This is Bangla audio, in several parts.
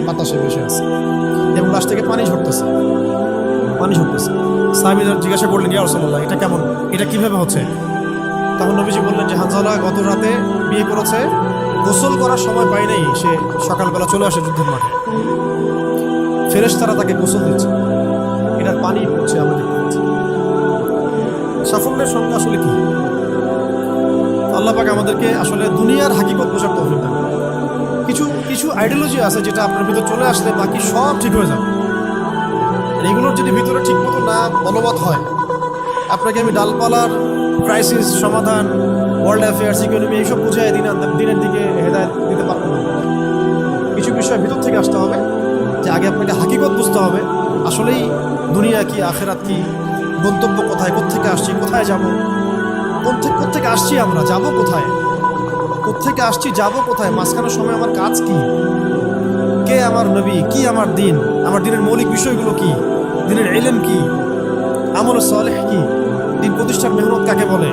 বাতাসে ভেসে আছে এবং লাশ থেকে পানি ঝরতেছে। সাহাবীরা জিজ্ঞাসা করলেন, ইয়া রাসূলুল্লাহ, এটা কেমন, এটা কিভাবে হচ্ছে? তখন নবীজি বললেন যে হানজালা গত রাতে বিয়ে করেছে, গোসল করার সময় পাই নাই, সে সকালবেলা চলে আসে যুদ্ধের মাঠে, ফেরেশতারা তাকে গোসল দিচ্ছে, এটার পানি পড়ছে, আমরা দেখতে পাচ্ছি। সাফল্যের সংজ্ঞা আসলে কি? আল্লাহ পাক আমাদেরকে আসলে দুনিয়ার হাকিকত বোঝার তৌফিক দান করেন। কিছু আইডিওলজি আছে যেটা আপনার ভিতর চলে আসলে বাকি সব ঠিক হয়ে যাবে। এগুলোর যদি ভিতরে ঠিক মতো না বলবৎ হয়, আপনাকে আমি ডালপালার ক্রাইসিস সমাধান, ওয়ার্ল্ড অ্যাফেয়ার্স, ইকোনমি এইসব বুঝাই দিনের দিকে হেদায়েত দিতে পারবো না। কিছু বিষয় ভিতর থেকে আসতে হবে, যে আগে আপনাকে হাকিকত বুঝতে হবে, আসলেই দুনিয়া কি, আখেরাত কি, গন্তব্য কোথায়, কোত্থেকে আসছি, কোথায় যাব, কোত্থেকে আসছি, আমরা যাব কোথায়, কোত্থেকে আসছি, যাব কোথায়, মাঝখানের সময় আমার কাজ কি, কে আমার নবী, কি আমার দিন, আমার দিনের মৌলিক বিষয়গুলো কি, দিনের ইলম কি, আমল সালেহ কি, দিন প্রতিষ্ঠার মেহনত কাকে বলে,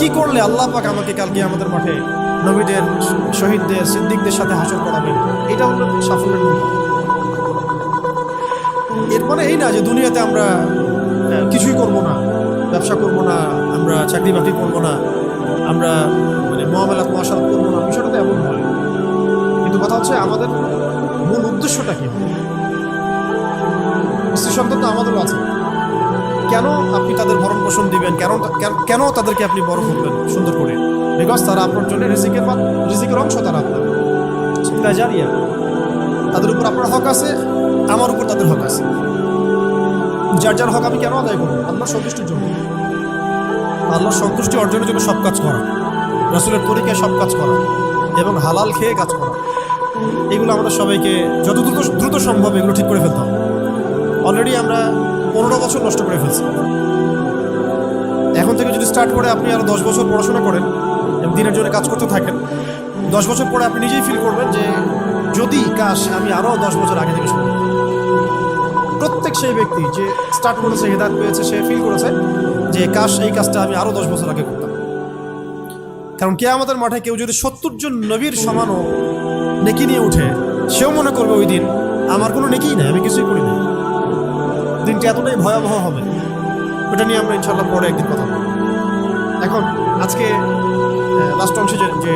কি করলে আল্লাহ পাক আমাকে কালকে আমাদের মাঠে নবীদের, শহীদদের, সিদ্দিকদের সাথে হাসর করাবেন। এটা হলো সাফল্যের মূল। এরপরে এই না যে দুনিয়াতে আমরা কিছুই করব না, ব্যবসা করব না, আমরা চাকরি বাকরি করব না, আমরা মানে মুআমালাত মুআশারাত করব না, বিষয়টা তো এমন নয়। কিন্তু কথা হচ্ছে আমাদের মূল উদ্দেশ্যটা কি? স্ত্রী সন্তান তো আমাদেরও আছে, কেন আপনি তাদের ভরণ পোষণ দিবেন, কেন তাদেরকে আপনি বড় করবেন সুন্দর করে? বিকজ তারা আপনার জন্য রিজিকের অংশ, তারা আপনার জারিয়া, তাদের উপর আপনার হক আছে, আমার উপর তাদের হক আছে। যার হক আমি কেন আদায় করবো? আল্লাহর সন্তুষ্টির জন্য, আল্লাহর সন্তুষ্টি অর্জনের জন্য সব কাজ করা, রাসূলের তরিকায় সব কাজ করা এবং হালাল খেয়ে কাজ করা। এগুলো আমাদের সবাইকে যত দ্রুত সম্ভব এগুলো ঠিক করে ফেলতে হবে। অলরেডি আমরা 15 বছর নষ্ট করে ফেলছি। এখন থেকে যদি স্টার্ট করে আপনি আরো 10 বছর পড়াশোনা করেন এবং দিনের জন্য কাজ করতে থাকেন, 10 বছর পরে আপনি নিজেই ফিল করবেন যে যদি কাশ আমি আরো 10 বছর আগে থেকে শুরু করি। প্রত্যেক সেই ব্যক্তি যে স্টার্ট করেছে, হেদায়েত পেয়েছে, সে ফিল করেছে যে কাশ এই কাজটা আমি আরো 10 বছর আগে করতাম। কারণ কিয়ামতের মাঠে কেউ যদি 70 জন নবীর সমানও নেকি নিয়ে উঠে, সেও মনে করবে ওই দিন আমার কোনো নেকিই নাই, আমি কিছুই করি না। দিনটি এতটাই ভয়াবহ হবে, ওটা নিয়ে আমরা ইনশাল্লাহ পরে একদিন কথা বলব। এখন আজকে লাস্ট অংশে যে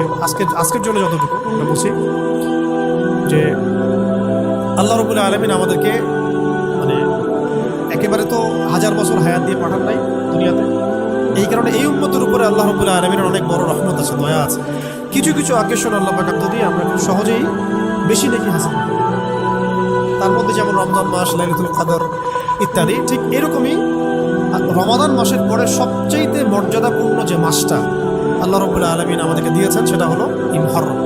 আজকের জন্য যতটুকু আমরা বলছি যে আল্লাহ রাব্বুল আলামিন আমাদেরকে মানে একেবারে তো 1000 বছর হায়াত দিয়ে পাঠান নাই দুনিয়াতে। এই কারণে এই উম্মতের উপরে আল্লাহ রাব্বুল আলামিনের অনেক বড় রহমত আছে, দয়া আছে। কিছু আকর্ষণ আল্লাহ পাক দিয়ে আমরা খুব সহজেই বেশি নেকি হাসিল করি। তার মধ্যে যেমন রমজান মাস, লাইলাতুল কদর ইত্যাদি। ঠিক এরকমই রমাদান মাসের পরে সবচেয়ে মর্যাদাপূর্ণ যে মাসটা আল্লাহ রাব্বুল আলামিন আমাদেরকে দিয়েছেন, সেটা হলো মুহররম।